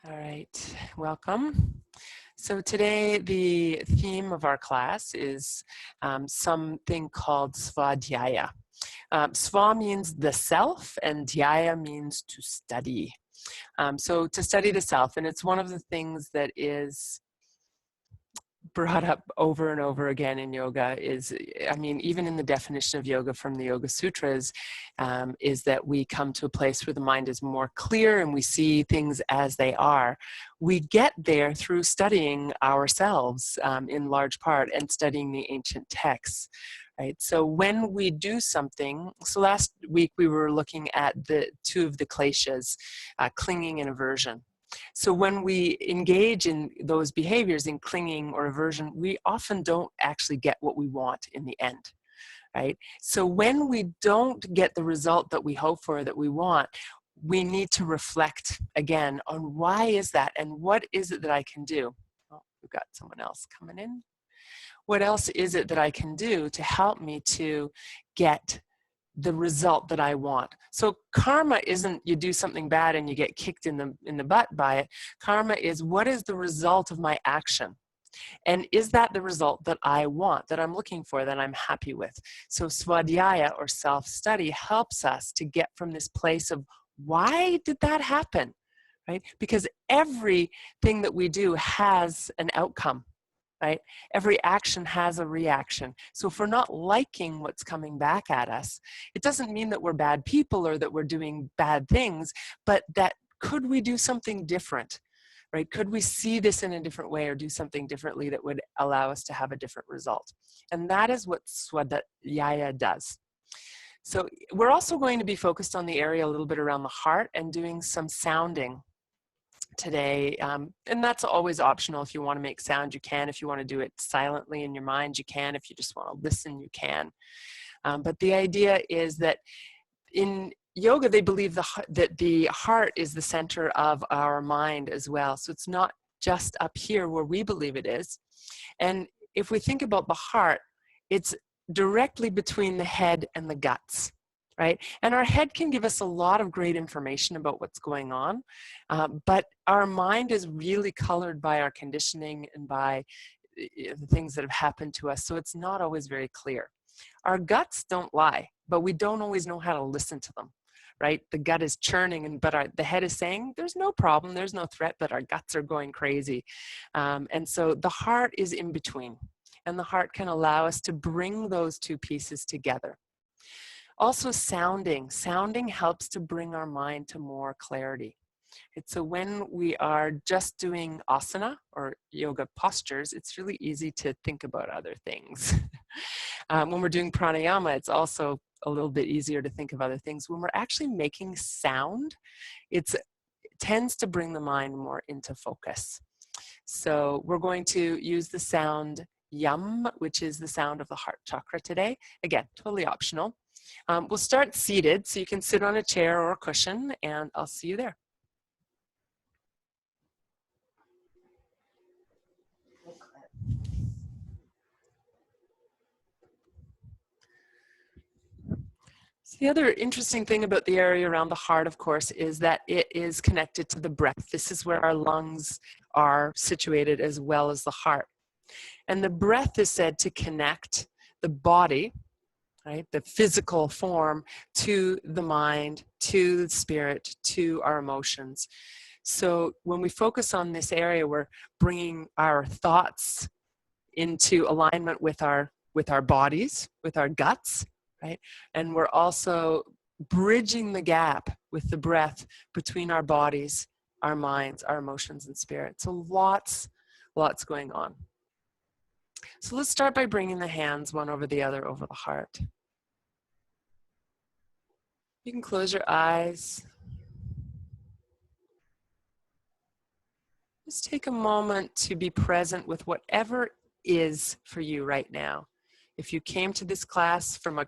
All right, welcome. So today the theme of our class is something called Svadhyaya. Sva means the self and Dhyaya means to study. So to study the self, and it's one of the things that is brought up over and over again in yoga is, I mean, even in the definition of yoga from the Yoga Sutras, is that we come to a place where the mind is more clear and we see things as they are. We get there through studying ourselves in large part and studying the ancient texts. Right. So when we do something, so last week we were looking at the two of the kleshas, clinging and aversion. So when we engage in those behaviors, in clinging or aversion, we often don't actually get what we want in the end, right? So when we don't get the result that we hope for, that we want, we need to reflect again on why is that and what is it that I can do? Oh, we've got someone else coming in. What else is it that I can do to help me to get the result that I want? So karma isn't you do something bad and you get kicked in the butt by it. Karma is what is the result of my action? And is that the result that I want, that I'm looking for, that I'm happy with? So svadhyaya or self-study helps us to get from this place of why did that happen? Right? Because everything that we do has an outcome. Right? Every action has a reaction. So if we're not liking what's coming back at us, it doesn't mean that we're bad people or that we're doing bad things, but that could we do something different, right? Could we see this in a different way or do something differently that would allow us to have a different result? And that is what Svadhyaya does. So we're also going to be focused on the area a little bit around the heart and doing some sounding today, and that's always optional. If you want to make sound, you can. If you want to do it silently in your mind, you can. If you just want to listen, you can. But the idea is that in yoga, they believe that the heart is the center of our mind as well. So it's not just up here where we believe it is. And if we think about the heart, it's directly between the head and the guts. Right? And our head can give us a lot of great information about what's going on, but our mind is really colored by our conditioning and by the things that have happened to us, so it's not always very clear. Our guts don't lie, but we don't always know how to listen to them. Right? The gut is churning, but the head is saying, there's no problem, there's no threat, but our guts are going crazy. And so the heart is in between, and the heart can allow us to bring those two pieces together. Also sounding helps to bring our mind to more clarity. So when we are just doing asana or yoga postures, it's really easy to think about other things. When we're doing pranayama, it's also a little bit easier to think of other things. When we're actually making sound, it tends to bring the mind more into focus. So we're going to use the sound yam, which is the sound of the heart chakra today. Again, totally optional. We'll start seated, so you can sit on a chair or a cushion, and I'll see you there. So the other interesting thing about the area around the heart, of course, is that it is connected to the breath. This is where our lungs are situated as well as the heart. And the breath is said to connect the body, right, the physical form, to the mind, to the spirit, to our emotions. So when we focus on this area, we're bringing our thoughts into alignment with our bodies, with our guts, right? And we're also bridging the gap with the breath between our bodies, our minds, our emotions, and spirit. So lots going on. So let's start by bringing the hands one over the other over the heart. You can close your eyes. Just take a moment to be present with whatever is for you right now. If you came to this class from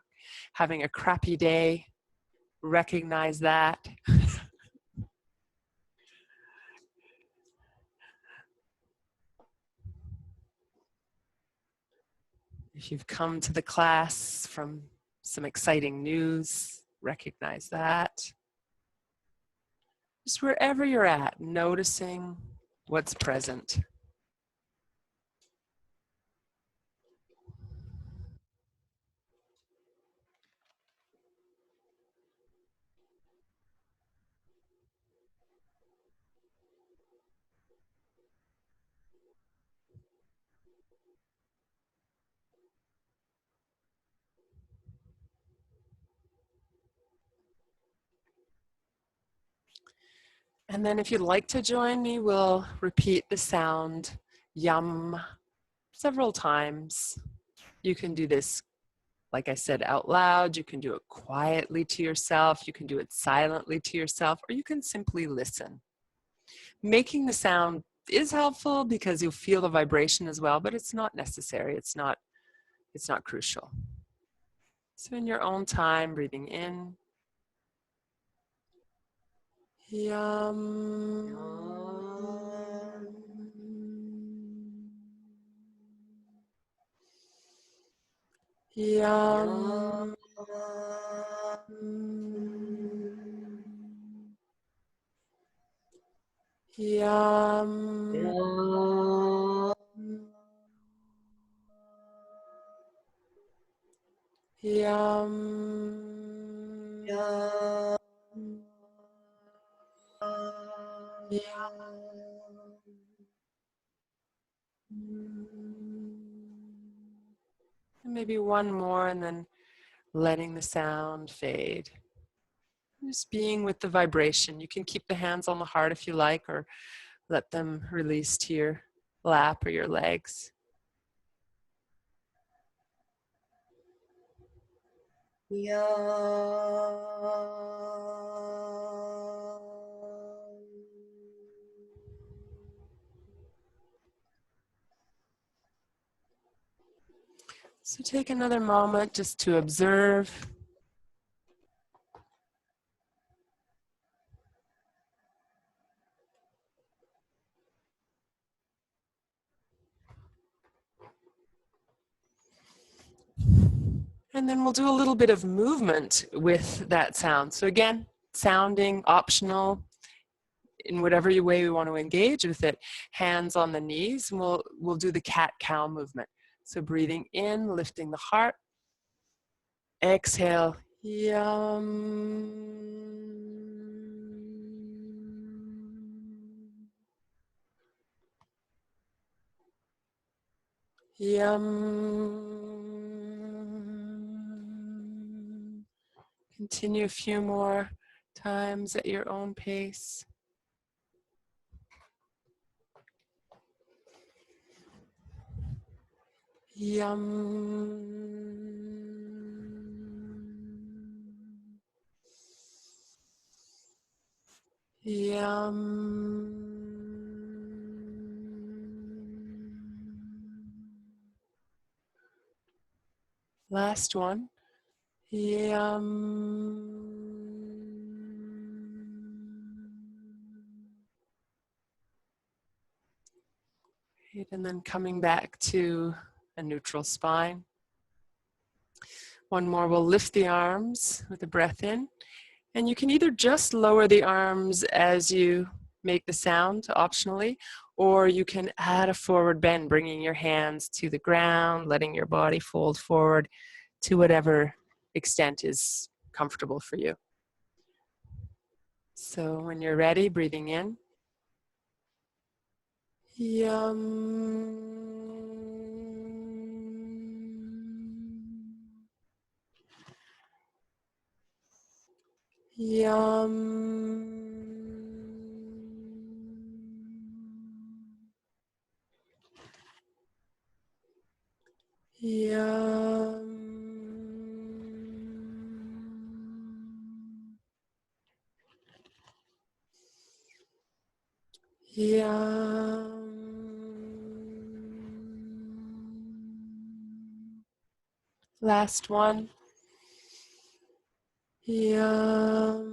having a crappy day, recognize that. If you've come to the class from some exciting news, recognize that. Just wherever you're at, noticing what's present. And then if you'd like to join me, we'll repeat the sound yum several times. You can do this, like I said, out loud. You can do it quietly to yourself. You can do it silently to yourself, or you can simply listen. Making the sound is helpful because you'll feel the vibration as well, but it's not necessary. It's not crucial. So in your own time, breathing in. Yum. Yum. Yum. Yum. Yum. And maybe one more, and then letting the sound fade. Just being with the vibration. You can keep the hands on the heart if you like, or let them release to your lap or your legs. So take another moment just to observe. And then we'll do a little bit of movement with that sound. So again, sounding optional in whatever way we want to engage with it. Hands on the knees, and we'll do the cat-cow movement. So breathing in, lifting the heart. Exhale, yum. Yum. Continue a few more times at your own pace. Yum. Yum. Last one. Yum. Great. And then coming back to a neutral spine. One more, we'll lift the arms with a breath in. And you can either just lower the arms as you make the sound optionally, or you can add a forward bend, bringing your hands to the ground, letting your body fold forward to whatever extent is comfortable for you. So when you're ready, breathing in. Yum. Yum. Yum. Yum. Last one. Yum.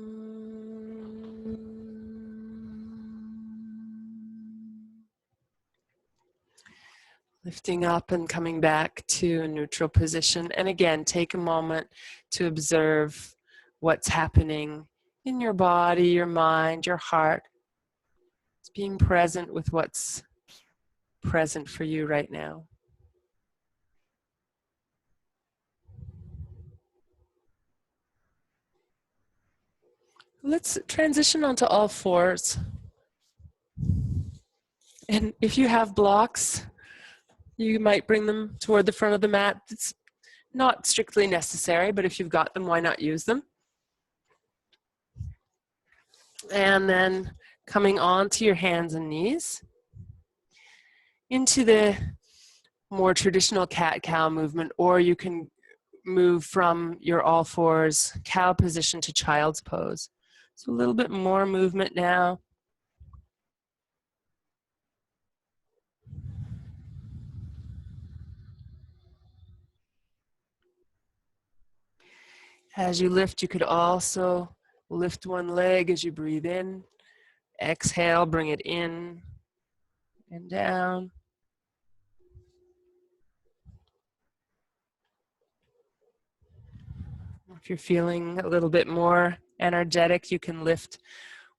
Lifting up and coming back to a neutral position. And again, take a moment to observe what's happening in your body, your mind, your heart. It's being present with what's present for you right now. Let's transition onto all fours. And if you have blocks, you might bring them toward the front of the mat. It's not strictly necessary, but if you've got them, why not use them? And then coming onto your hands and knees into the more traditional cat-cow movement, or you can move from your all fours cow position to child's pose. So a little bit more movement now. As you lift, you could also lift one leg as you breathe in. Exhale, bring it in and down. If you're feeling a little bit more energetic, you can lift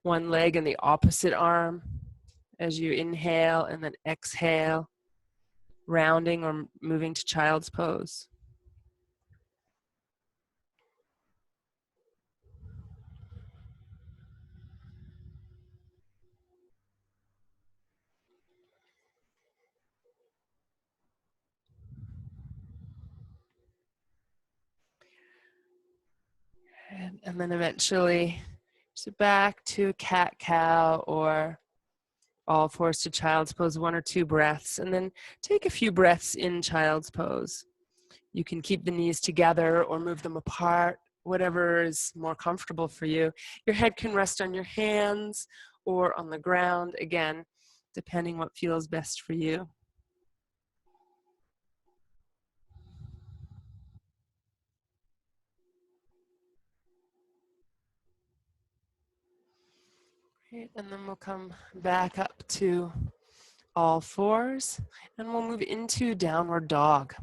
one leg and the opposite arm as you inhale and then exhale, rounding or moving to child's pose. And then eventually sit back to cat-cow or all fours to child's pose, 1 or 2 breaths, and then take a few breaths in child's pose. You can keep the knees together or move them apart, whatever is more comfortable for you. Your head can rest on your hands or on the ground, again, depending what feels best for you. Great. And then we'll come back up to all fours, and we'll move into downward dog.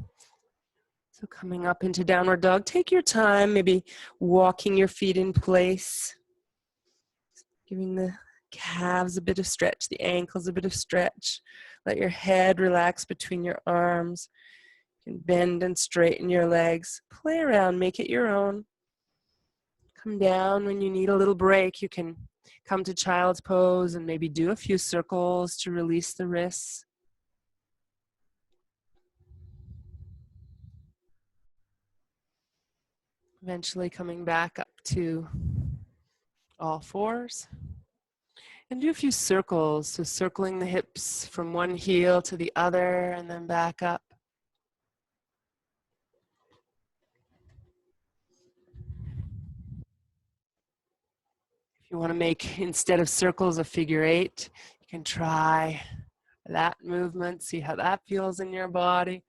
So coming up into downward dog, take your time, maybe walking your feet in place, giving the calves a bit of stretch, the ankles a bit of stretch. Let your head relax between your arms. You can bend and straighten your legs. Play around, make it your own. Come down when you need a little break. You can come to child's pose and maybe do a few circles to release the wrists. Eventually coming back up to all fours. And do a few circles, so circling the hips from one heel to the other and then back up. If you want to make, instead of circles, a figure 8, you can try that movement, see how that feels in your body.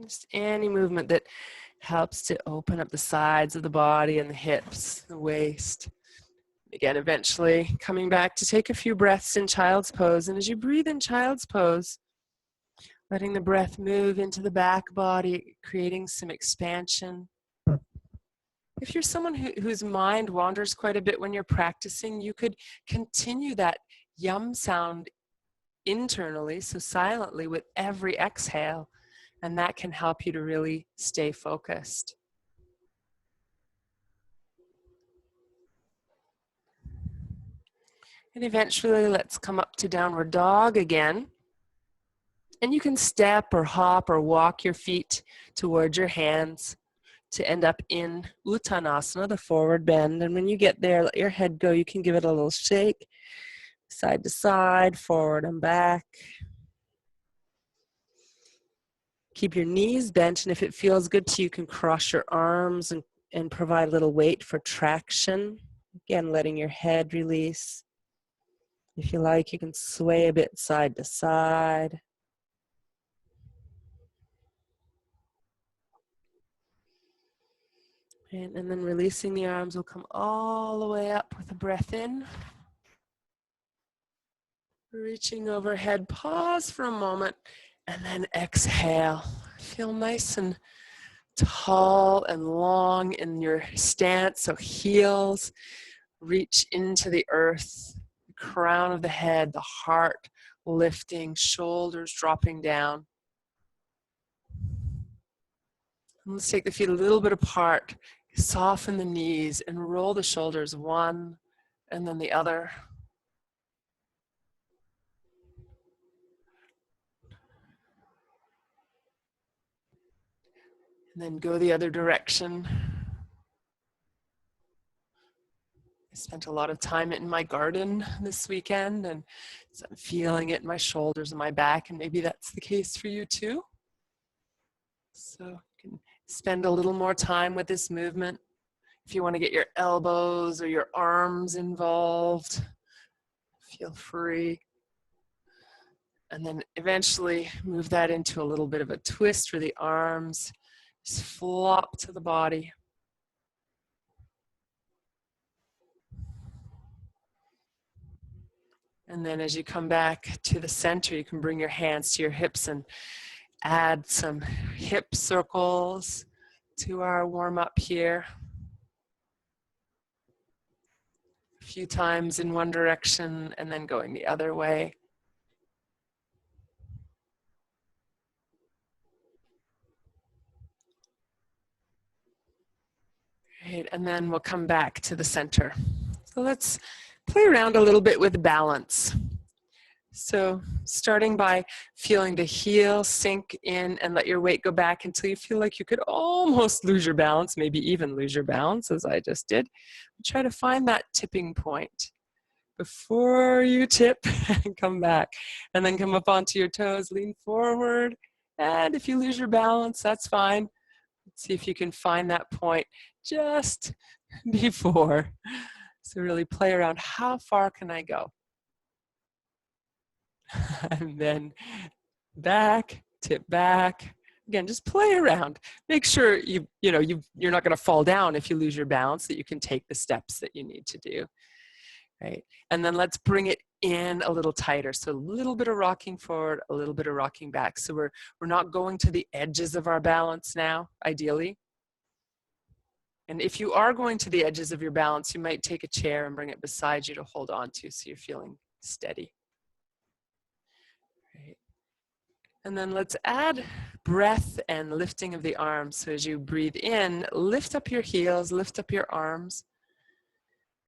Just any movement that helps to open up the sides of the body and the hips, the waist. Again, eventually coming back to take a few breaths in child's pose. And as you breathe in child's pose, letting the breath move into the back body, creating some expansion. If you're someone whose mind wanders quite a bit when you're practicing, you could continue that yum sound internally, so silently with every exhale, and that can help you to really stay focused. And eventually, let's come up to downward dog again. And you can step or hop or walk your feet towards your hands to end up in Uttanasana, the forward bend. And when you get there, let your head go. You can give it a little shake, side to side, forward and back. Keep your knees bent, and if it feels good to you, you can cross your arms and provide a little weight for traction. Again, letting your head release. If you like, you can sway a bit side to side. And then releasing the arms, will come all the way up with a breath in. Reaching overhead, pause for a moment, and then exhale. Feel nice and tall and long in your stance, so heels reach into the earth, the crown of the head, the heart lifting, shoulders dropping down. And let's take the feet a little bit apart, soften the knees and roll the shoulders one and then the other. And then go the other direction. I spent a lot of time in my garden this weekend, and so I'm feeling it in my shoulders and my back, and maybe that's the case for you too. So you can spend a little more time with this movement. If you want to get your elbows or your arms involved, feel free. And then eventually move that into a little bit of a twist for the arms. Just flop to the body. And then as you come back to the center, you can bring your hands to your hips and add some hip circles to our warm up here. A few times in one direction and then going the other way. Right, and then we'll come back to the center. So let's play around a little bit with balance. So starting by feeling the heel sink in and let your weight go back until you feel like you could almost lose your balance, maybe even lose your balance as I just did. Try to find that tipping point before you tip and come back. And then come up onto your toes, lean forward. And if you lose your balance, that's fine. Let's see if you can find that point just before. So really play around, how far can I go? And then back, tip back. Again, just play around. Make sure you're not going to fall down if you lose your balance, that you can take the steps that you need to do. Right? And then let's bring it in a little tighter. So a little bit of rocking forward, a little bit of rocking back. So we're not going to the edges of our balance now, ideally. And if you are going to the edges of your balance, you might take a chair and bring it beside you to hold on to so you're feeling steady. Right. And then let's add breath and lifting of the arms. So as you breathe in, lift up your heels, lift up your arms.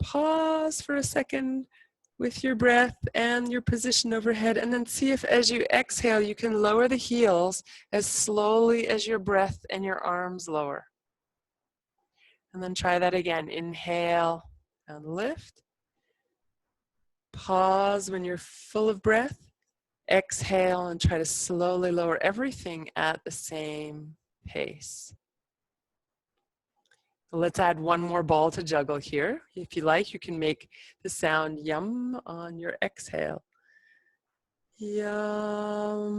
Pause for a second with your breath and your position overhead, and then see if as you exhale, you can lower the heels as slowly as your breath and your arms lower. And then try that again. Inhale and lift. Pause when you're full of breath. Exhale and try to slowly lower everything at the same pace. Let's add one more ball to juggle here. If you like, you can make the sound yum on your exhale. Yum.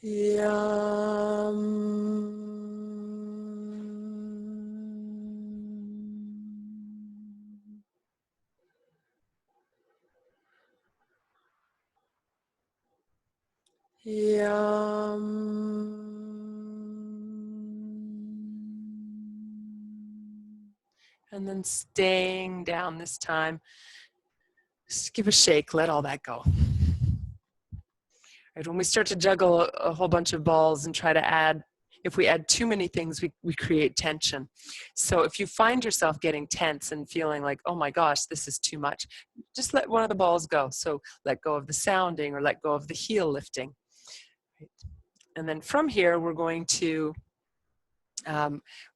Yum. Yum. And then staying down this time. Just give a shake, let all that go. Right, when we start to juggle a whole bunch of balls and try to add, if we add too many things, we create tension. So if you find yourself getting tense and feeling like, oh my gosh, this is too much, just let one of the balls go. So let go of the sounding or let go of the heel lifting. Right. And then from here, we're going to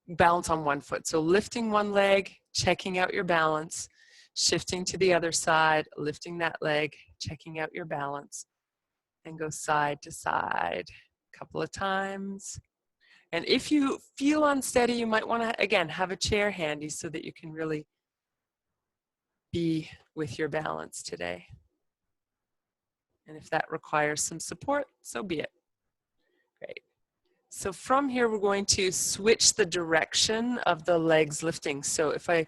balance on one foot. So lifting one leg, checking out your balance, shifting to the other side, lifting that leg, checking out your balance, and go side to side a couple of times. And if you feel unsteady, you might want to, again, have a chair handy so that you can really be with your balance today. And if that requires some support, so be it. Great. So from here, we're going to switch the direction of the legs lifting. So if I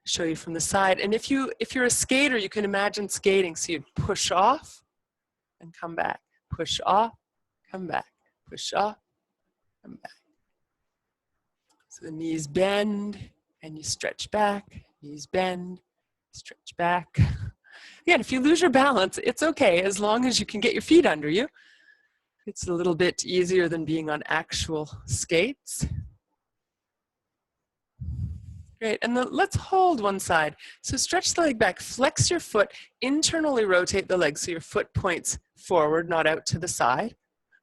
show you from the side. And if you're a skater, you can imagine skating. So you'd push off and come back. Push off, come back. Push off, come back. So the knees bend and you stretch back. Knees bend, stretch back. Again, if you lose your balance, it's okay as long as you can get your feet under you. It's a little bit easier than being on actual skates. Great, and then let's hold one side. So stretch the leg back, flex your foot, internally rotate the leg so your foot points forward, not out to the side,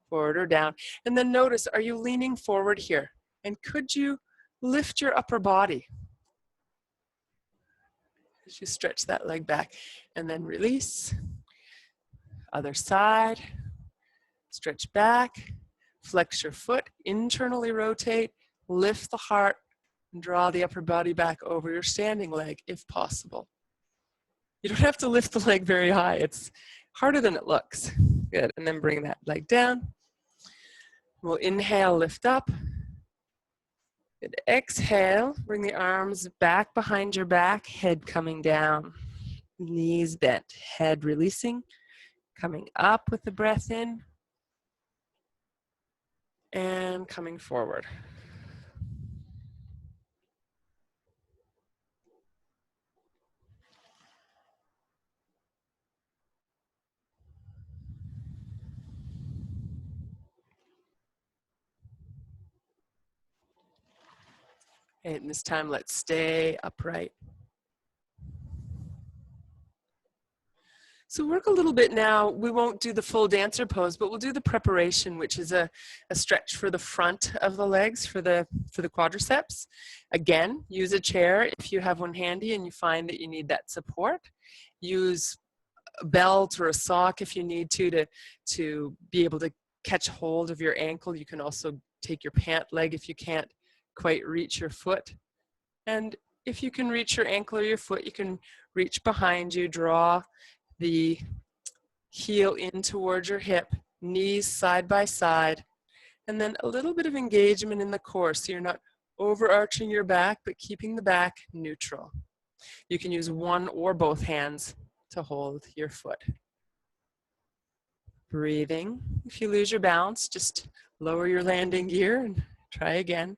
forward or down. And then notice, are you leaning forward here? And could you lift your upper body as you stretch that leg back? And then release. Other side, stretch back, flex your foot, internally rotate, lift the heart, and draw the upper body back over your standing leg if possible. You don't have to lift the leg very high. It's harder than it looks. Good, and then bring that leg down. We'll inhale, lift up. Good, exhale, bring the arms back behind your back, head coming down. Knees bent, head releasing, coming up with the breath in, and coming forward. And this time, let's stay upright. So work a little bit now. We won't do the full dancer pose, but we'll do the preparation, which is a stretch for the front of the legs, for the quadriceps. Again, use a chair if you have one handy and you find that you need that support. Use a belt or a sock if you need to be able to catch hold of your ankle. You can also take your pant leg if you can't quite reach your foot. And if you can reach your ankle or your foot, you can reach behind you, draw the heel in towards your hip, knees side by side, and then a little bit of engagement in the core so you're not overarching your back but keeping the back neutral. You can use one or both hands to hold your foot. Breathing. If you lose your balance, just lower your landing gear and try again.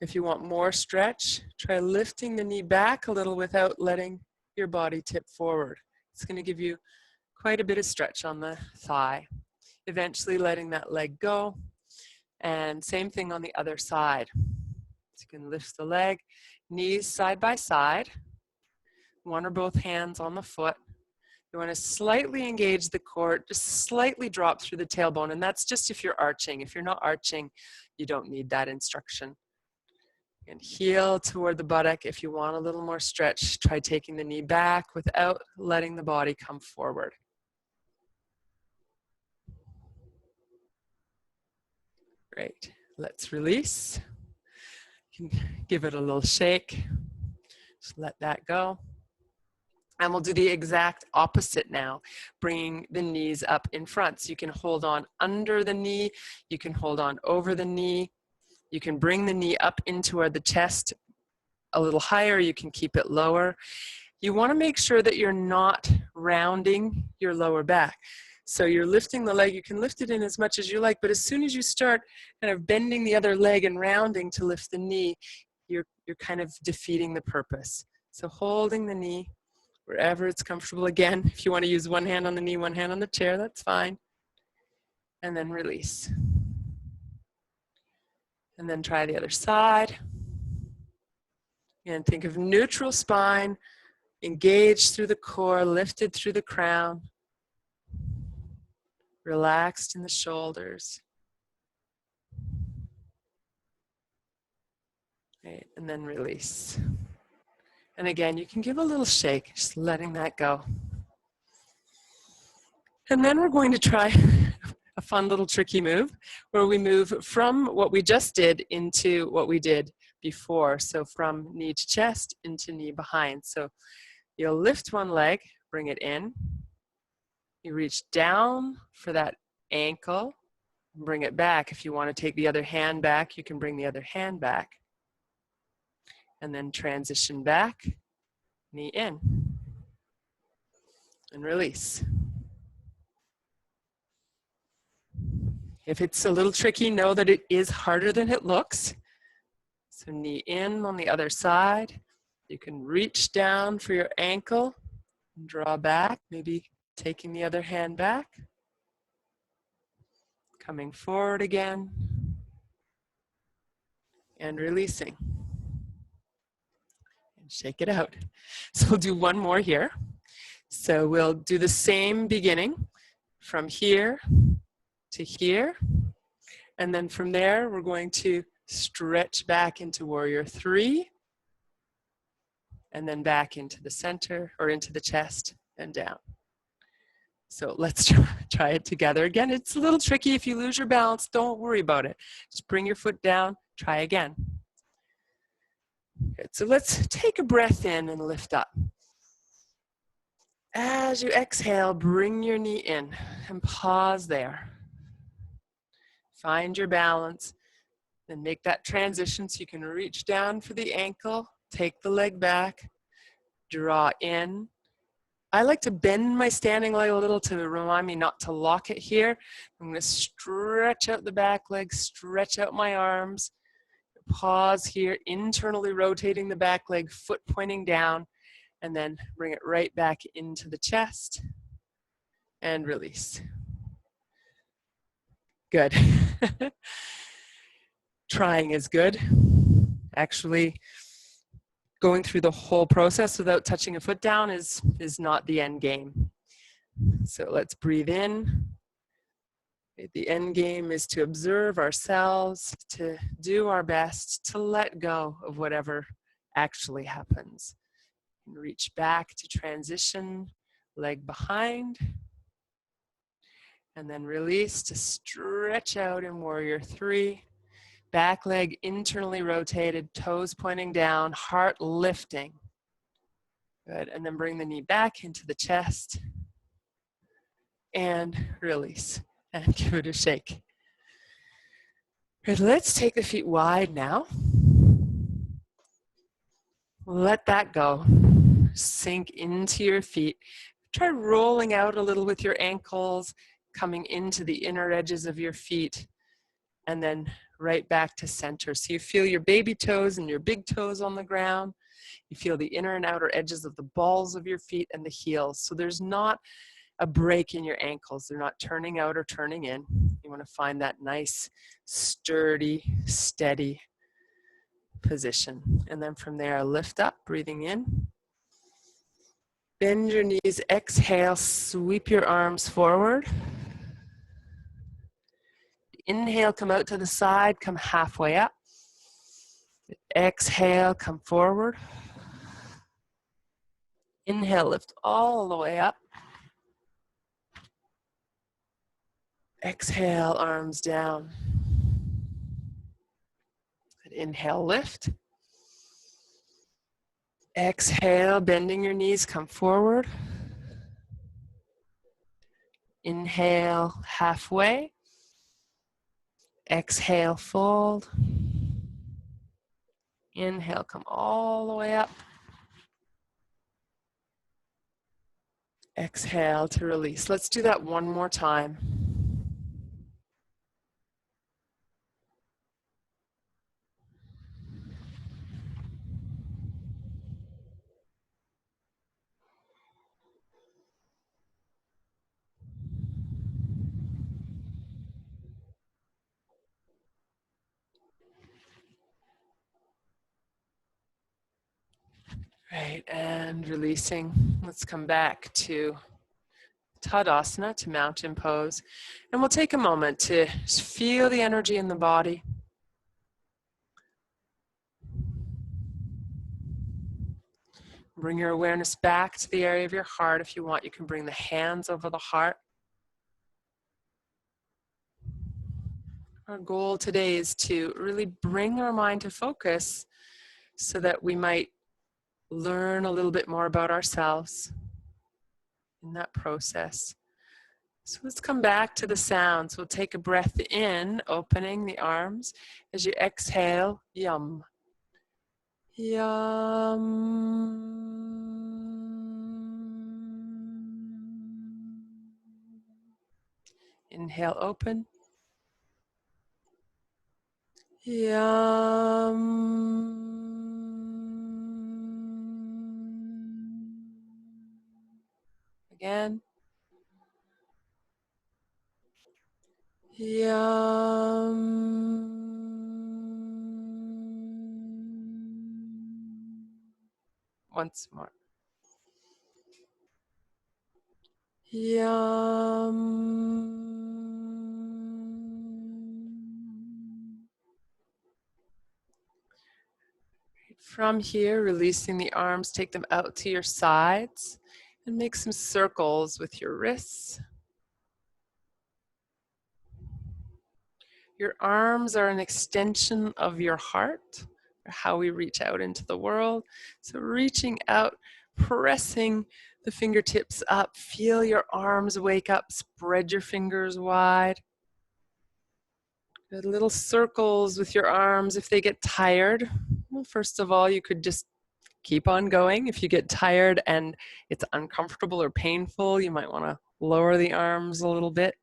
If you want more stretch, try lifting the knee back a little without letting your body tip forward. It's going to give you quite a bit of stretch on the thigh. Eventually letting that leg go. And same thing on the other side. So you can lift the leg, knees side by side, one or both hands on the foot. You want to slightly engage the core, just slightly drop through the tailbone. And that's just if you're arching. If you're not arching, you don't need that instruction. And heel toward the buttock. If you want a little more stretch, try taking the knee back without letting the body come forward. Great. Let's release. You can give it a little shake. Just let that go. And we'll do the exact opposite now, bringing the knees up in front. So you can hold on under the knee. You can hold on over the knee. You can bring the knee up into the chest a little higher. You can keep it lower. You want to make sure that you're not rounding your lower back. So you're lifting the leg. You can lift it in as much as you like, but as soon as you start kind of bending the other leg and rounding to lift the knee, you're kind of defeating the purpose. So holding the knee wherever it's comfortable. Again, if you want to use one hand on the knee, one hand on the chair, that's fine. And then release. And then try the other side. And think of neutral spine, engaged through the core, lifted through the crown, relaxed in the shoulders. Right, and then release. And again, you can give a little shake, just letting that go. And then we're going to try a fun little tricky move where we move from what we just did into what we did before. So from knee to chest into knee behind. So you'll lift one leg, bring it in. You reach down for that ankle, bring it back. If you want to take the other hand back, you can bring the other hand back. and then transition back, knee in, and release. If it's a little tricky, know that it is harder than it looks. So knee in on the other side. You can reach down for your ankle and draw back, maybe taking the other hand back. Coming forward again and releasing. And shake it out. So we'll do one more here. So we'll do the same beginning from here to here. And then from there, we're going to stretch back into warrior 3. And then back into the center or into the chest and down. So let's try it together. Again, it's a little tricky. If you lose your balance, don't worry about it. Just bring your foot down, try again. Good. So let's take a breath in and lift up. As you exhale, bring your knee in and pause there. Find your balance, then make that transition so you can reach down for the ankle, take the leg back, draw in. I like to bend my standing leg a little to remind me not to lock it here. I'm going to stretch out the back leg, stretch out my arms, pause here, internally rotating the back leg, foot pointing down, and then bring it right back into the chest and release. Good. Trying is good. Actually, going through the whole process without touching a foot down is not the end game. So let's breathe in. The end game is to observe ourselves, to do our best, to let go of whatever actually happens. And reach back to transition, leg behind. And then release to stretch out in warrior 3. Back leg internally rotated, toes pointing down, heart lifting. Good, and then bring the knee back into the chest. And release, and give it a shake. Good, let's take the feet wide now. Let that go. Sink into your feet. Try rolling out a little with your ankles, coming into the inner edges of your feet, and then right back to center. So you feel your baby toes and your big toes on the ground. You feel the inner and outer edges of the balls of your feet and the heels. So there's not a break in your ankles. They're not turning out or turning in. You want to find that nice, sturdy, steady position. And then from there, lift up, breathing in. Bend your knees, exhale, sweep your arms forward. Inhale, come out to the side, come halfway up. Exhale, come forward. Inhale, lift all the way up. Exhale, arms down. Inhale, lift. Exhale, bending your knees, come forward. Inhale, halfway. Exhale, fold. Inhale, come all the way up. Exhale to release. Let's do that one more time. Right, and releasing. Let's come back to Tadasana, to mountain pose. And we'll take a moment to just feel the energy in the body. Bring your awareness back to the area of your heart. If you want, you can bring the hands over the heart. Our goal today is to really bring our mind to focus so that we might learn a little bit more about ourselves in that process. So let's come back to the sounds. We'll take a breath in, opening the arms. As you exhale, yum. Yum. Inhale, open. Yum. Again. Yum. Once more. Yum. From here, releasing the arms, take them out to your sides and make some circles with your wrists. Your arms are an extension of your heart, or how we reach out into the world. So reaching out, pressing the fingertips up, feel your arms wake up, spread your fingers wide. Good little circles with your arms if they get tired. Well, first of all, you could just keep on going. If you get tired and it's uncomfortable or painful, you might want to lower the arms a little bit.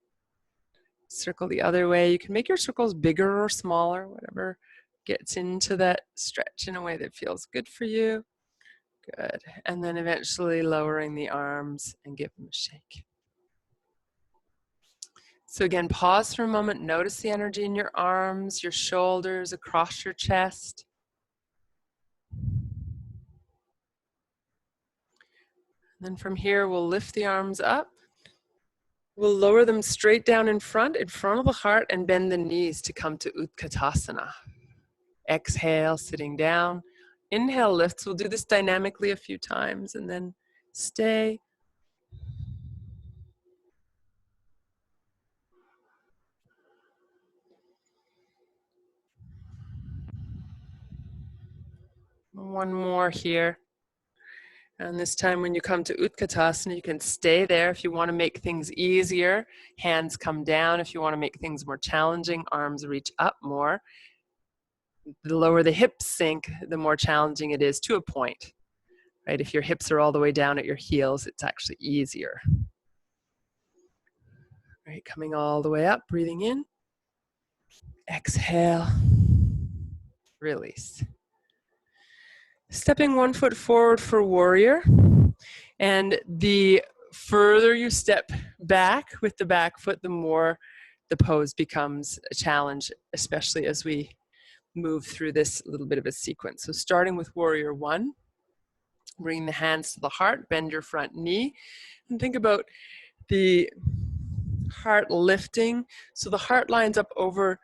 Circle the other way. You can make your circles bigger or smaller, whatever gets into that stretch in a way that feels good for you. Good. And then eventually lowering the arms and give them a shake. So again, pause for a moment. Notice the energy in your arms, your shoulders, across your chest. And then from here, we'll lift the arms up. We'll lower them straight down in front of the heart, and bend the knees to come to Utkatasana. Exhale, sitting down. Inhale, lifts. We'll do this dynamically a few times, and then stay. One more here. And this time when you come to Utkatasana, you can stay there. If you want to make things easier, hands come down. If you want to make things more challenging, arms reach up more. The lower the hips sink, the more challenging it is to a point. Right? If your hips are all the way down at your heels, it's actually easier. Right? Coming all the way up, breathing in. Exhale. Release. Stepping one foot forward for warrior. And the further you step back with the back foot, the more the pose becomes a challenge, especially as we move through this little bit of a sequence. So starting with warrior one, bring the hands to the heart, bend your front knee, and think about the heart lifting. So the heart lines up over,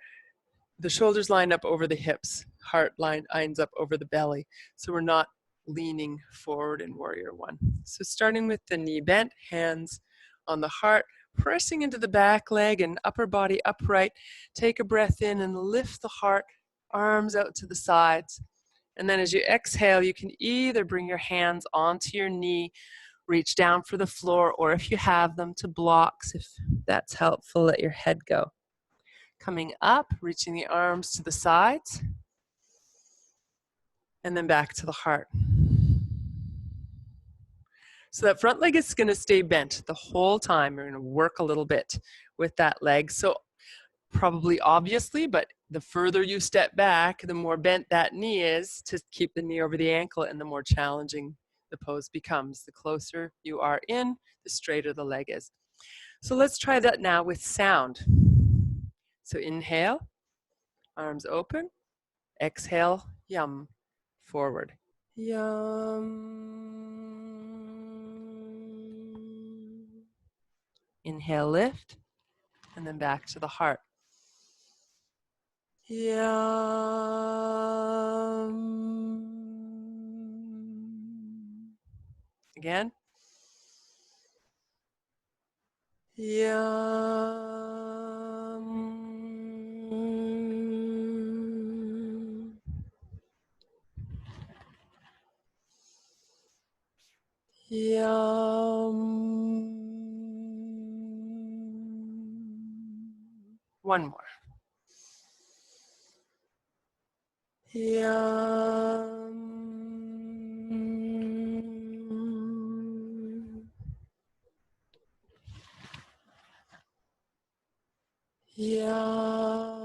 the shoulders line up over the hips, heart lines up over the belly. So we're not leaning forward in warrior one. So starting with the knee bent, hands on the heart, pressing into the back leg and upper body upright. Take a breath in and lift the heart, arms out to the sides. And then as you exhale, you can either bring your hands onto your knee, reach down for the floor, or if you have them, to blocks, if that's helpful, let your head go. Coming up, reaching the arms to the sides, and then back to the heart. So that front leg is going to stay bent the whole time. You're going to work a little bit with that leg. So probably obviously, but the further you step back, the more bent that knee is to keep the knee over the ankle, and the more challenging the pose becomes. The closer you are in, the straighter the leg is. So let's try that now with sound. So inhale, arms open. Exhale, yum, forward. Yum. Inhale, lift, and then back to the heart. Yum. Again. Yum. Yum. One more. Yum. Yum.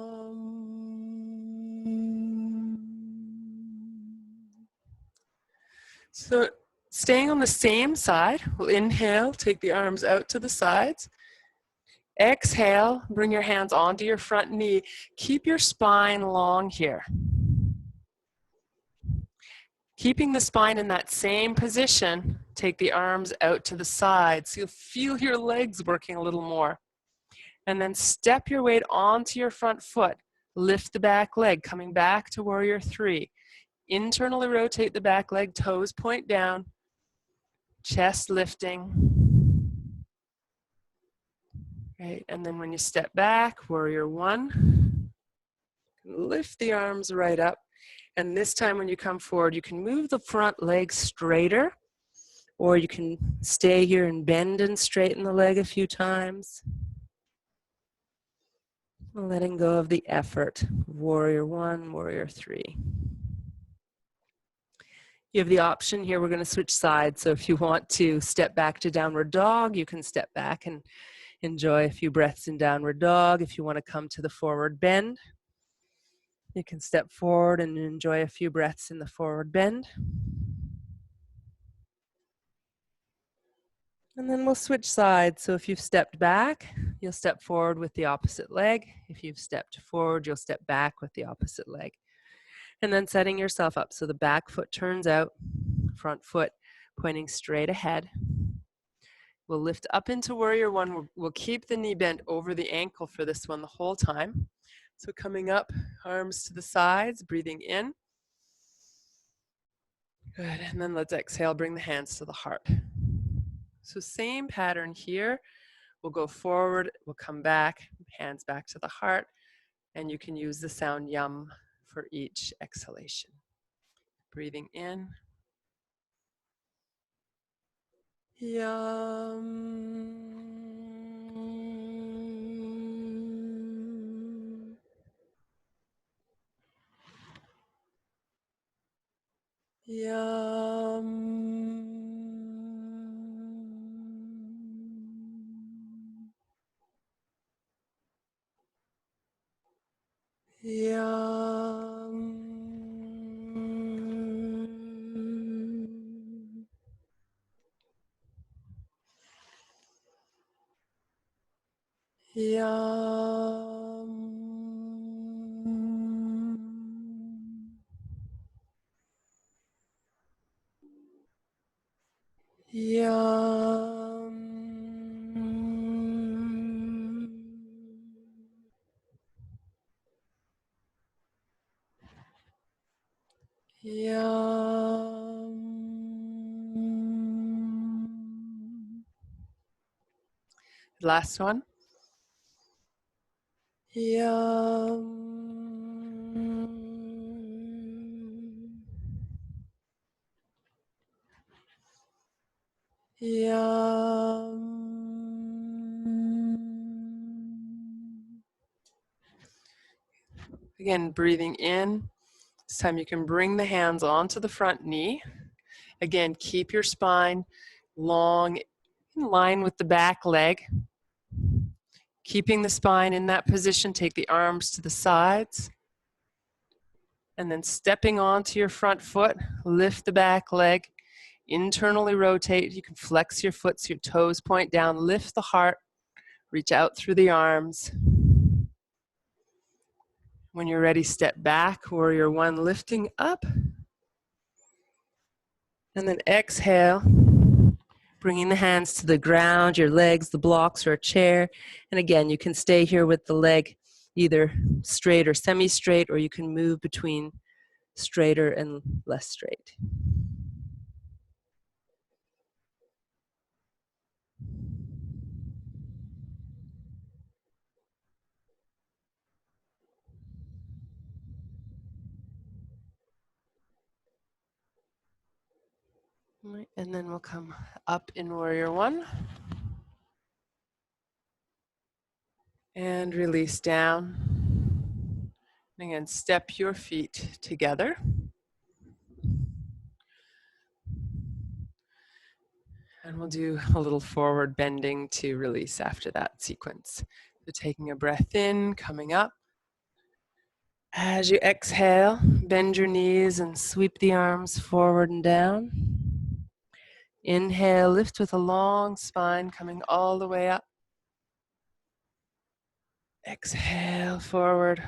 So staying on the same side, we'll inhale, take the arms out to the sides. Exhale, bring your hands onto your front knee. Keep your spine long here. Keeping the spine in that same position, take the arms out to the sides. So you'll feel your legs working a little more. And then step your weight onto your front foot. Lift the back leg, coming back to warrior three. Internally rotate the back leg, toes point down, chest lifting. Right, and then when you step back, warrior one, lift the arms right up. And this time when you come forward, you can move the front leg straighter, or you can stay here and bend and straighten the leg a few times. Letting go of the effort. Warrior one, warrior three. You have the option here, we're going to switch sides. So if you want to step back to downward dog, you can step back and enjoy a few breaths in downward dog. If you want to come to the forward bend, you can step forward and enjoy a few breaths in the forward bend. And then we'll switch sides. So if you've stepped back, you'll step forward with the opposite leg. If you've stepped forward, you'll step back with the opposite leg. And then setting yourself up so the back foot turns out, front foot pointing straight ahead. We'll lift up into warrior one. We'll keep the knee bent over the ankle for this one the whole time. So coming up, arms to the sides, breathing in. Good, and then let's exhale, bring the hands to the heart. So same pattern here. We'll go forward, we'll come back, hands back to the heart, and you can use the sound yum for each exhalation. Breathing in. Yum. Yum. Yum. Yum. Yum. Yum. Last one. Yum. Yum. Again, breathing in. This time you can bring the hands onto the front knee. Again, keep your spine long, in line with the back leg. Keeping the spine in that position, take the arms to the sides. And then stepping onto your front foot, lift the back leg, internally rotate. You can flex your foot so your toes point down, lift the heart, reach out through the arms. When you're ready, step back, warrior one, lifting up. And then exhale, bringing the hands to the ground, your legs, the blocks, or a chair. And again, you can stay here with the leg either straight or semi-straight, or you can move between straighter and less straight. Right, and then we'll come up in warrior one. And release down. Again, step your feet together. And we'll do a little forward bending to release after that sequence. So taking a breath in, coming up. As you exhale, bend your knees and sweep the arms forward and down. Inhale, lift with a long spine coming all the way up. Exhale, forward.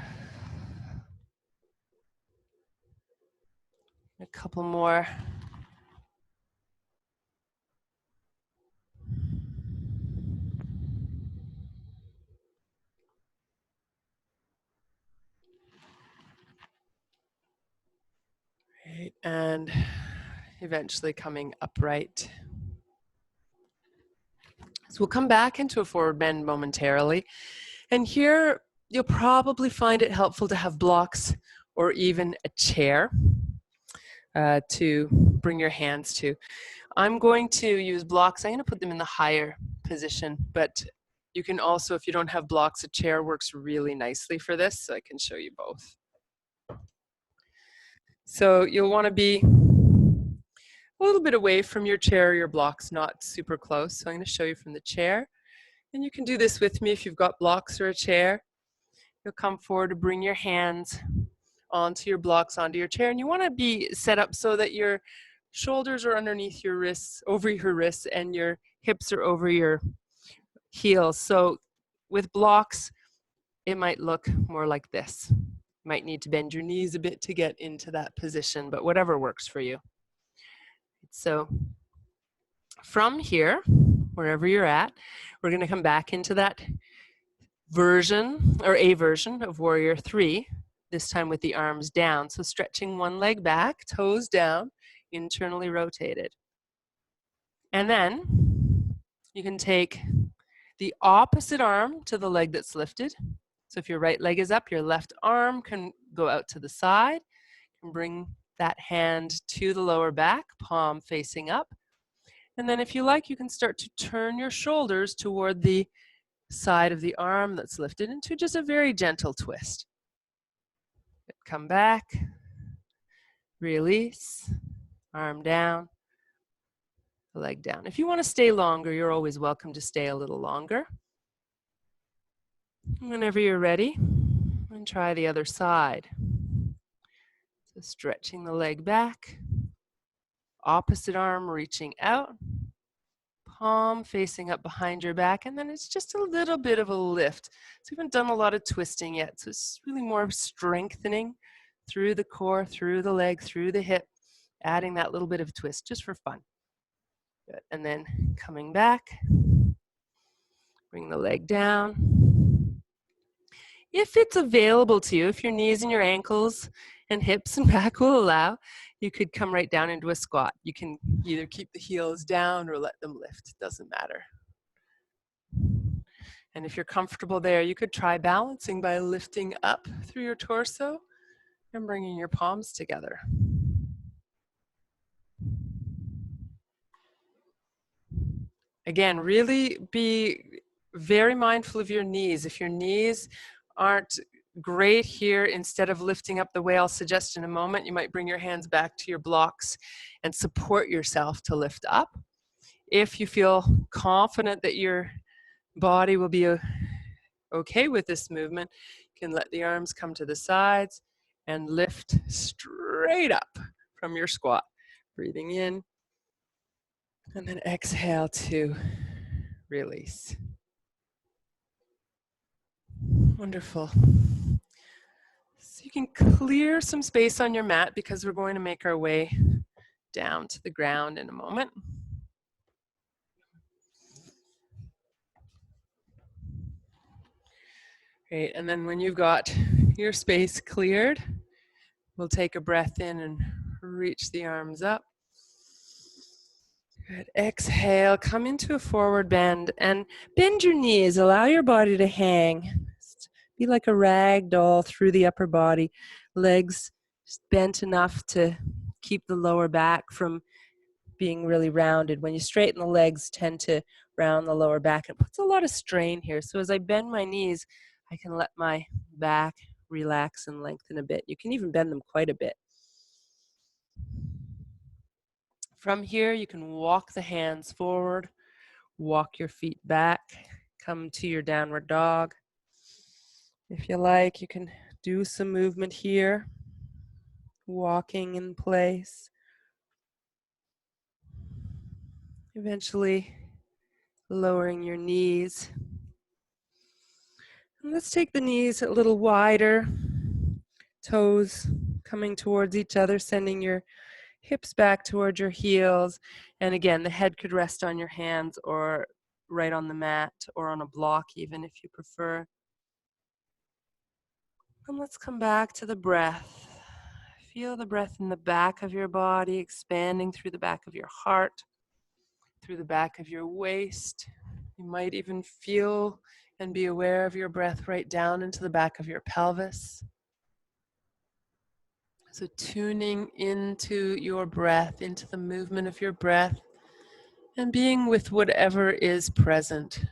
A couple more. Right, and eventually coming upright. So we'll come back into a forward bend momentarily. And here, you'll probably find it helpful to have blocks or even a chair to bring your hands to. I'm going to use blocks. I'm going to put them in the higher position, but you can also, if you don't have blocks, a chair works really nicely for this, so I can show you both. So you'll want to be a little bit away from your chair or your blocks, not super close. So I'm going to show you from the chair. And you can do this with me if you've got blocks or a chair. You'll come forward to bring your hands onto your blocks, onto your chair. And you want to be set up so that your shoulders are underneath your wrists, over your wrists, and your hips are over your heels. So with blocks, it might look more like this. You might need to bend your knees a bit to get into that position, but whatever works for you. So from here, wherever you're at, we're going to come back into that version, or a version of Warrior 3, this time with the arms down. So stretching one leg back, toes down, internally rotated. And then you can take the opposite arm to the leg that's lifted. So if your right leg is up, your left arm can go out to the side and bring that hand to the lower back, palm facing up. And then if you like, you can start to turn your shoulders toward the side of the arm that's lifted into just a very gentle twist. Come back, release, arm down, leg down. If you want to stay longer, you're always welcome to stay a little longer. Whenever you're ready, and try the other side. So stretching the leg back, opposite arm reaching out, palm facing up behind your back, and then it's just a little bit of a lift. So we haven't done a lot of twisting yet, so it's really more strengthening through the core, through the leg, through the hip, adding that little bit of twist just for fun. Good. And then coming back, bring the leg down. If it's available to you, if your knees and your ankles and hips and back will allow, you could come right down into a squat. You can either keep the heels down or let them lift, it doesn't matter. And if you're comfortable there, you could try balancing by lifting up through your torso and bringing your palms together. Again, really be very mindful of your knees. If your knees aren't great here, instead of lifting up the way I'll suggest in a moment, you might bring your hands back to your blocks and support yourself to lift up. If you feel confident that your body will be okay with this movement, you can let the arms come to the sides and lift straight up from your squat. Breathing in, and then exhale to release. Wonderful. So you can clear some space on your mat because we're going to make our way down to the ground in a moment. Great, and then when you've got your space cleared, we'll take a breath in and reach the arms up. Good, exhale, come into a forward bend and bend your knees, allow your body to hang. Be like a rag doll through the upper body, legs bent enough to keep the lower back from being really rounded. When you straighten the legs, tend to round the lower back. It puts a lot of strain here. So as I bend my knees, I can let my back relax and lengthen a bit. You can even bend them quite a bit. From here, you can walk the hands forward, walk your feet back, come to your downward dog. If you like, you can do some movement here, walking in place. Eventually lowering your knees. And let's take the knees a little wider, toes coming towards each other, sending your hips back towards your heels. And again, the head could rest on your hands or right on the mat or on a block even if you prefer. And let's come back to the breath. Feel the breath in the back of your body, expanding through the back of your heart, through the back of your waist. You might even feel and be aware of your breath right down into the back of your pelvis. So tuning into your breath, into the movement of your breath, and being with whatever is present.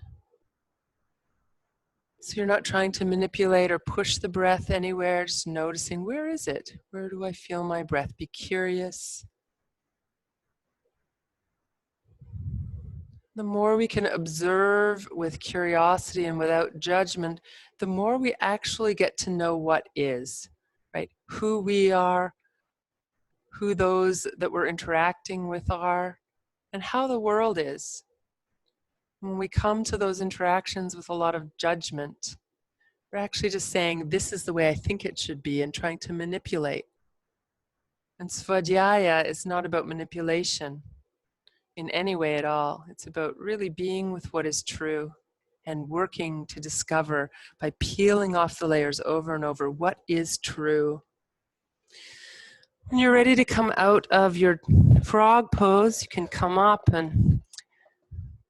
So you're not trying to manipulate or push the breath anywhere, just noticing, where is it? Where do I feel my breath? Be curious. The more we can observe with curiosity and without judgment, the more we actually get to know what is, right? Who we are, who those that we're interacting with are, and how the world is. When we come to those interactions with a lot of judgment, we're actually just saying, this is the way I think it should be, and trying to manipulate. And Svadhyaya is not about manipulation in any way at all. It's about really being with what is true and working to discover by peeling off the layers over and over what is true. When you're ready to come out of your frog pose, you can come up and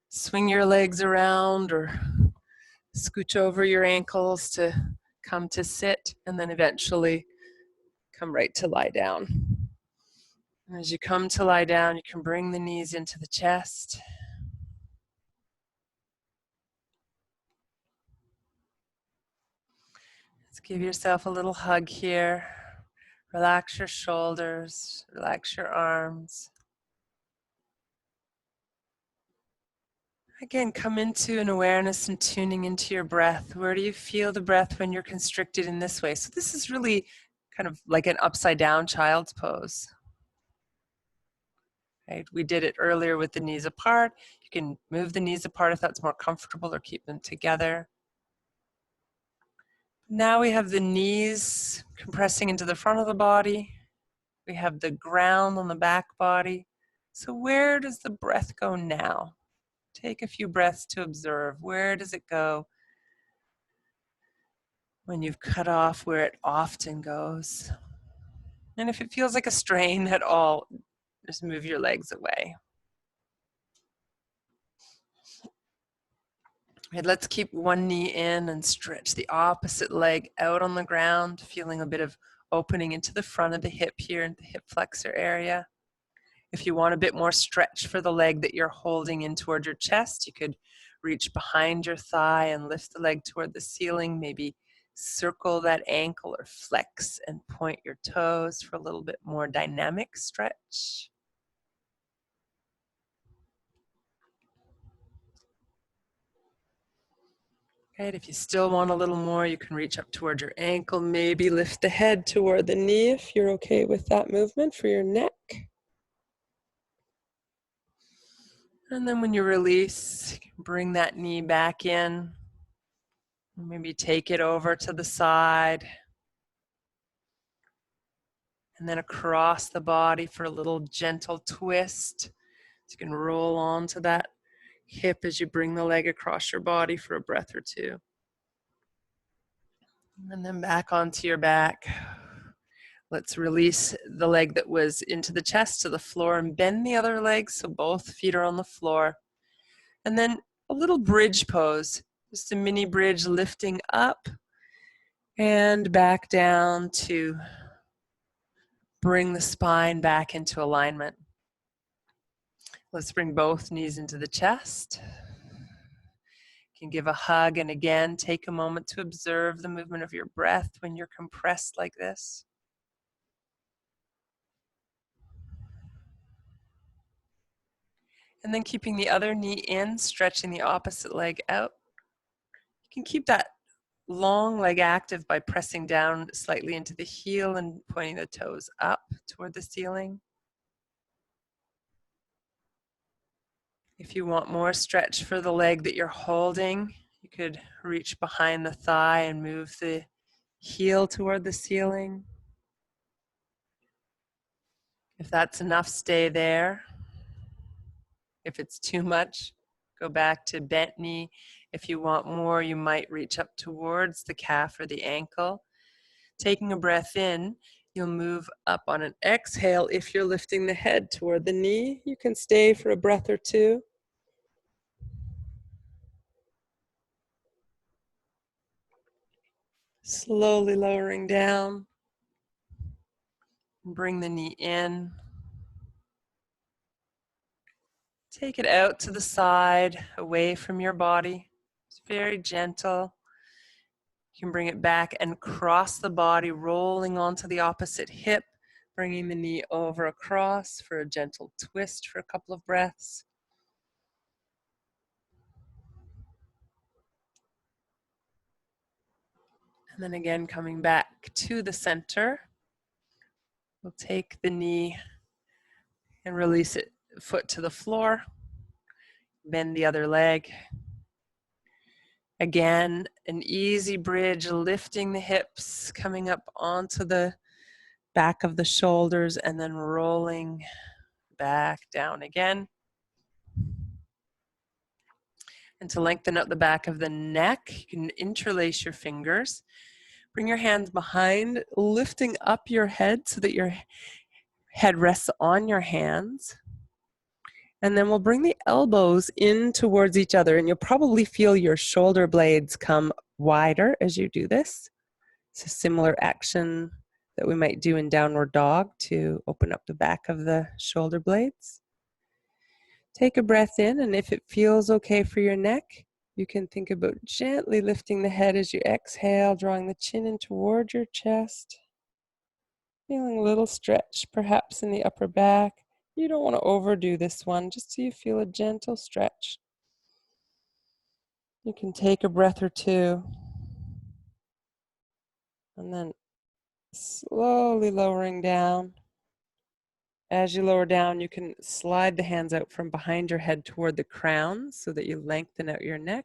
swing your legs around or scooch over your ankles to come to sit, and then eventually come right to lie down. And as you come to lie down, you can bring the knees into the chest. Let's give yourself a little hug here. Relax your shoulders, relax your arms. Again, come into an awareness and tuning into your breath. Where do you feel the breath when you're constricted in this way? So this is really kind of like an upside down child's pose. Right? We did it earlier with the knees apart. You can move the knees apart if that's more comfortable, or keep them together. Now we have the knees compressing into the front of the body. We have the ground on the back body. So where does the breath go now? Take a few breaths to observe. Where does it go when you've cut off where it often goes? And if it feels like a strain at all, just move your legs away. Right, let's keep one knee in and stretch the opposite leg out on the ground, feeling a bit of opening into the front of the hip here, in the hip flexor area. If you want a bit more stretch for the leg that you're holding in toward your chest, you could reach behind your thigh and lift the leg toward the ceiling, maybe circle that ankle or flex and point your toes for a little bit more dynamic stretch. Right, if you still want a little more, you can reach up toward your ankle, maybe lift the head toward the knee if you're okay with that movement for your neck. And then when you release, you can bring that knee back in. Maybe take it over to the side. And then across the body for a little gentle twist. So you can roll onto that hip as you bring the leg across your body for a breath or two. And then back onto your back. Let's release the leg that was into the chest to the floor and bend the other leg so both feet are on the floor. And then a little bridge pose, just a mini bridge lifting up and back down to bring the spine back into alignment. Let's bring both knees into the chest. can give a hug, and again, take a moment to observe the movement of your breath when you're compressed like this. And then keeping the other knee in, stretching the opposite leg out. You can keep that long leg active by pressing down slightly into the heel and pointing the toes up toward the ceiling. If you want more stretch for the leg that you're holding, you could reach behind the thigh and move the heel toward the ceiling. If that's enough, stay there. If it's too much, go back to bent knee. If you want more, you might reach up towards the calf or the ankle. Taking a breath in, you'll move up on an exhale. If you're lifting the head toward the knee, you can stay for a breath or two. Slowly lowering down. Bring the knee in. Take it out to the side, away from your body. It's very gentle. You can bring it back and cross the body, rolling onto the opposite hip, bringing the knee over across for a gentle twist for a couple of breaths. And then again, coming back to the center. We'll take the knee and release it, foot to the floor. Bend the other leg. Again, an easy bridge, lifting the hips, coming up onto the back of the shoulders, and then rolling back down again. And to lengthen out the back of the neck, you can interlace your fingers. Bring your hands behind, lifting up your head so that your head rests on your hands. And then we'll bring the elbows in towards each other, and you'll probably feel your shoulder blades come wider as you do this. It's a similar action that we might do in downward dog to open up the back of the shoulder blades. Take a breath in, and if it feels okay for your neck, you can think about gently lifting the head as you exhale, drawing the chin in toward your chest. Feeling a little stretch, perhaps in the upper back. You don't want to overdo this one, just so you feel a gentle stretch. You can take a breath or two, and then slowly lowering down. As you lower down, you can slide the hands out from behind your head toward the crown so that you lengthen out your neck.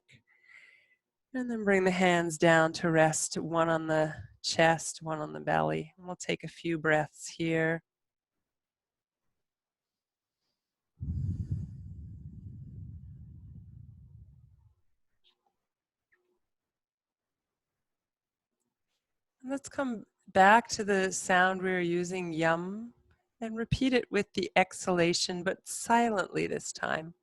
And then bring the hands down to rest, one on the chest, one on the belly. And we'll take a few breaths here. And let's come back to the sound we were using, yum, and repeat it with the exhalation, but silently this time.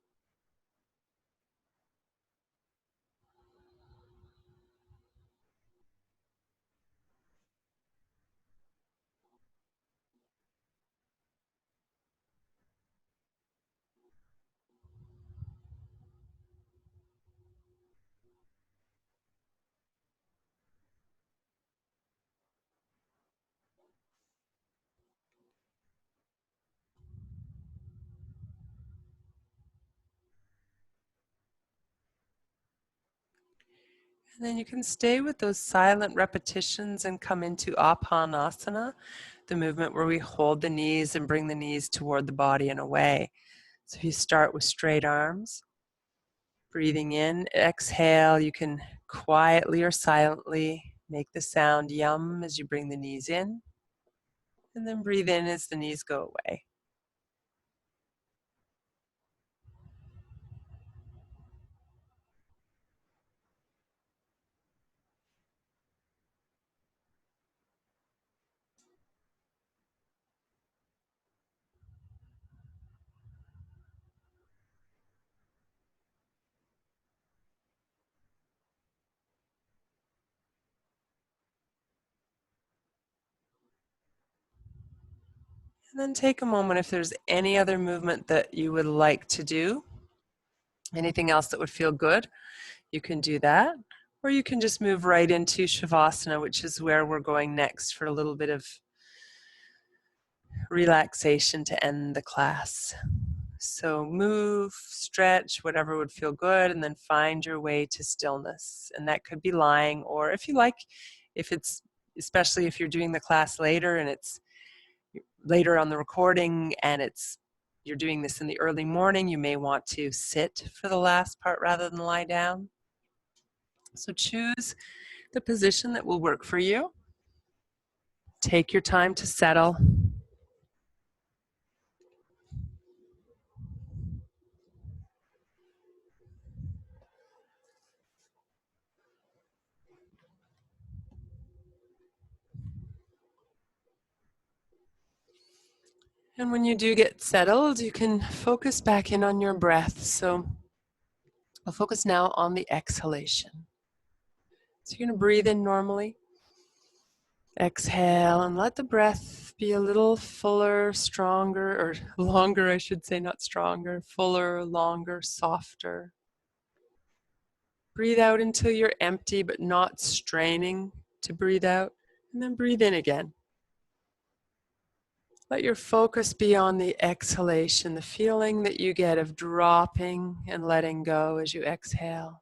And then you can stay with those silent repetitions and come into Apanasana, the movement where we hold the knees and bring the knees toward the body and away. So you start with straight arms, breathing in, exhale. You can quietly or silently make the sound yum as you bring the knees in, and then breathe in as the knees go away. And then take a moment if there's any other movement that you would like to do, anything else that would feel good. you can do that. Or you can just move right into Shavasana, which is where we're going next for a little bit of relaxation to end the class. So move, stretch, whatever would feel good, and then find your way to stillness. And that could be lying, or if you like, if it's, especially if you're doing the class later and it's later on the recording and you're doing this in the early morning, you may want to sit for the last part rather than lie down. So choose the position that will work for you. Take your time to settle. And when you do get settled, you can focus back in on your breath. So I'll focus now on the exhalation. So you're going to breathe in normally. Exhale and let the breath be a little fuller, stronger, or longer, I should say, not stronger, fuller, longer, softer. Breathe out until you're empty but not straining to breathe out, and then breathe in again. Let your focus be on the exhalation, the feeling that you get of dropping and letting go as you exhale.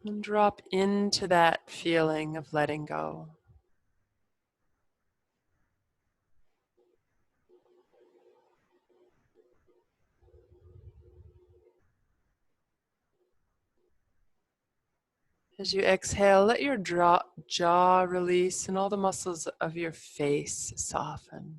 And drop into that feeling of letting go. As you exhale, let your jaw release and all the muscles of your face soften.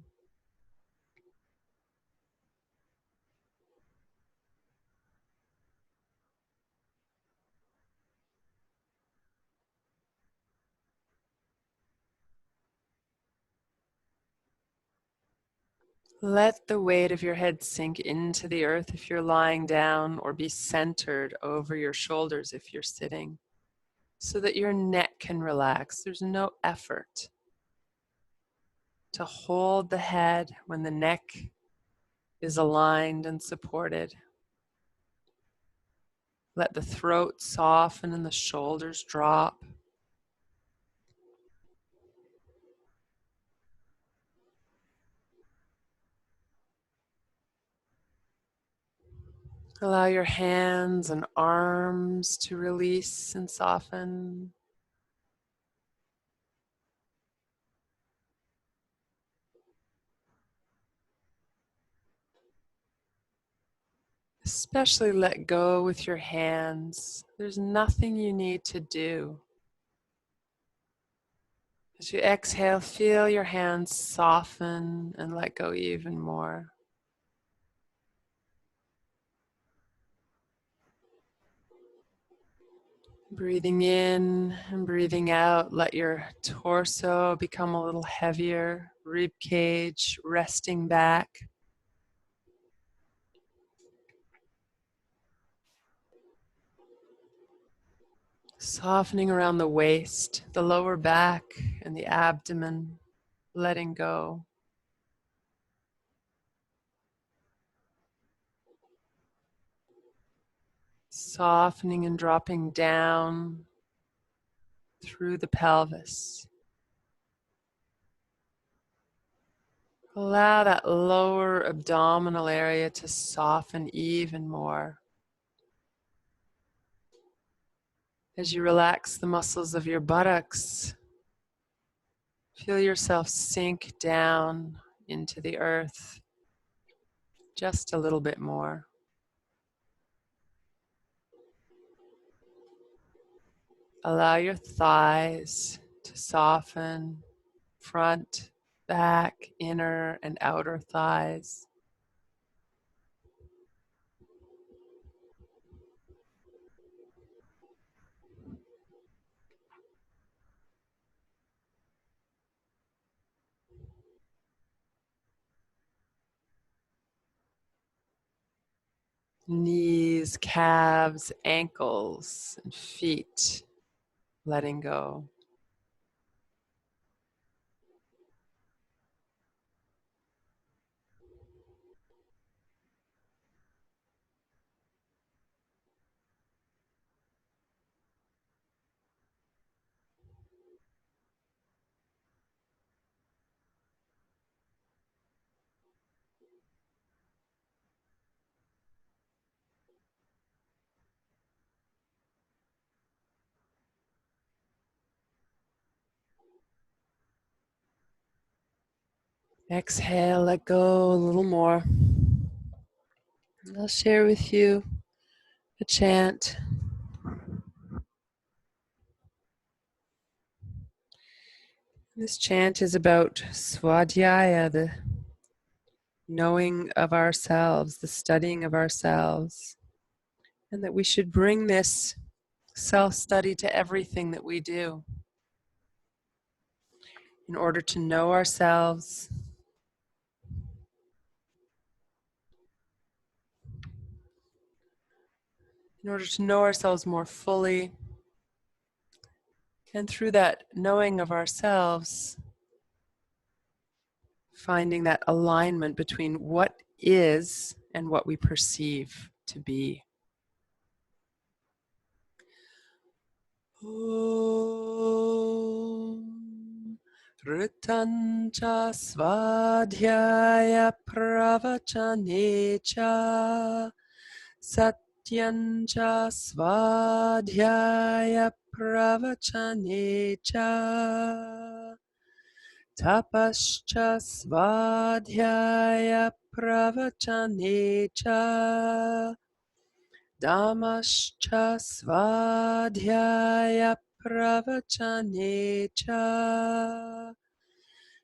Let the weight of your head sink into the earth if you're lying down, or be centered over your shoulders if you're sitting, so that your neck can relax. There's no effort to hold the head when the neck is aligned and supported. Let the throat soften and the shoulders drop. Allow your hands and arms to release and soften. Especially let go with your hands. There's nothing you need to do. As you exhale, feel your hands soften and let go even more. Breathing in and breathing out, let your torso become a little heavier, rib cage resting back. Softening around the waist, the lower back, and the abdomen, letting go. Softening and dropping down through the pelvis. Allow that lower abdominal area to soften even more. As you relax the muscles of your buttocks, feel yourself sink down into the earth just a little bit more. Allow your thighs to soften, front, back, inner and outer thighs. Knees, calves, ankles, and feet, letting go. Exhale, let go a little more. I'll share with you a chant. This chant is about Swadhyaya, the knowing of ourselves, the studying of ourselves, and that we should bring this self-study to everything that we do in order to know ourselves, in order to know ourselves more fully, and through that knowing of ourselves, finding that alignment between what is and what we perceive to be. Om Ritancha Svadhyaya Pravachane Satyancha Svadhyaya Pravachane Tapascha Svadhyaya Pravachane Damascha Svadhyaya Pravachane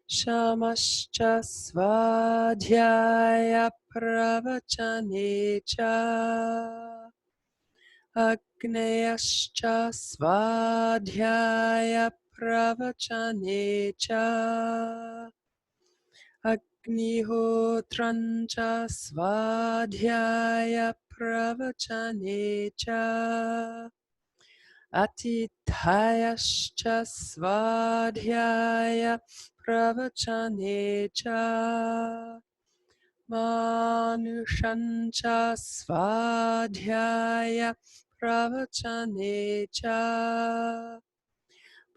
Shamascha Svadhyaya Pravachane Agneyascha Svadhyaya Pravachane Agnihotrancha Svadhyaya Pravachane Atithayascha Svadhyaya Pravachane Manushancha Svadhyaya Pravachane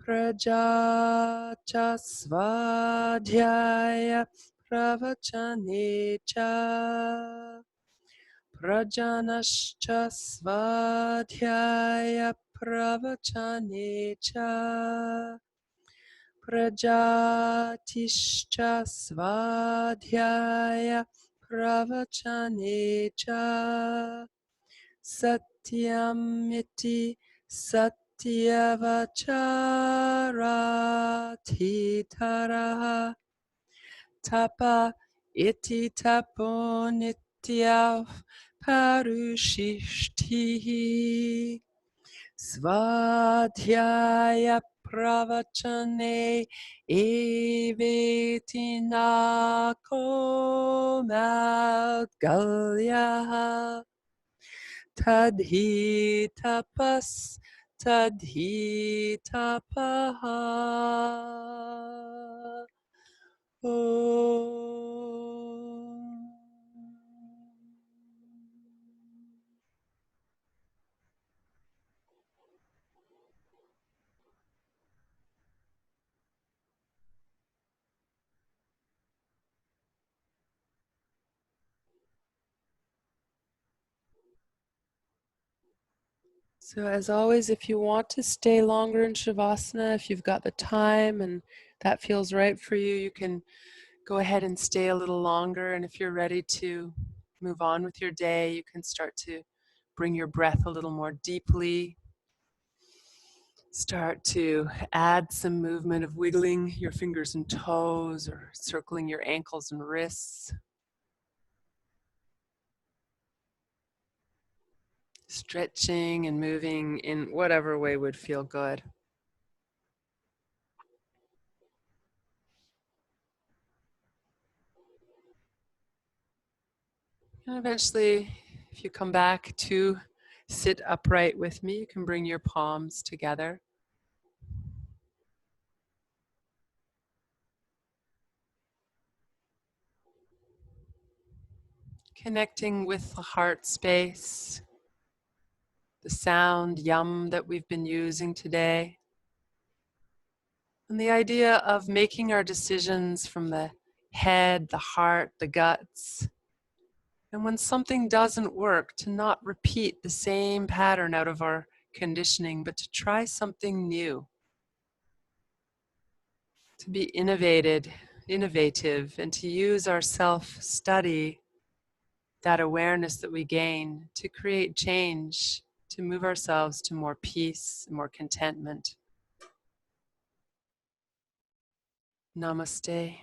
Prajacha Svadhyaya Pravachane Prajanascha Svadhyaya Pravachane Prajatischa Svadhyaya Pravachane Satyamiti Satyavacharati Taraha Tapa iti tapo nityav parushishtihi Svadhyaya pravachane eveti nako madgalyaha Tadhi tapas, tadhi tapaha. Om. So as always, if you want to stay longer in Shavasana, if you've got the time and that feels right for you, you can go ahead and stay a little longer. And if you're ready to move on with your day, you can start to bring your breath a little more deeply. Start to add some movement of wiggling your fingers and toes or circling your ankles and wrists. Stretching and moving in whatever way would feel good. And eventually, if you come back to sit upright with me, you can bring your palms together. Connecting with the heart space, the sound yum that we've been using today. And the idea of making our decisions from the head, the heart, the guts. And when something doesn't work, to not repeat the same pattern out of our conditioning, but to try something new. To be innovated innovative, and to use our self-study, that awareness that we gain, to create change, to move ourselves to more peace, more contentment. Namaste.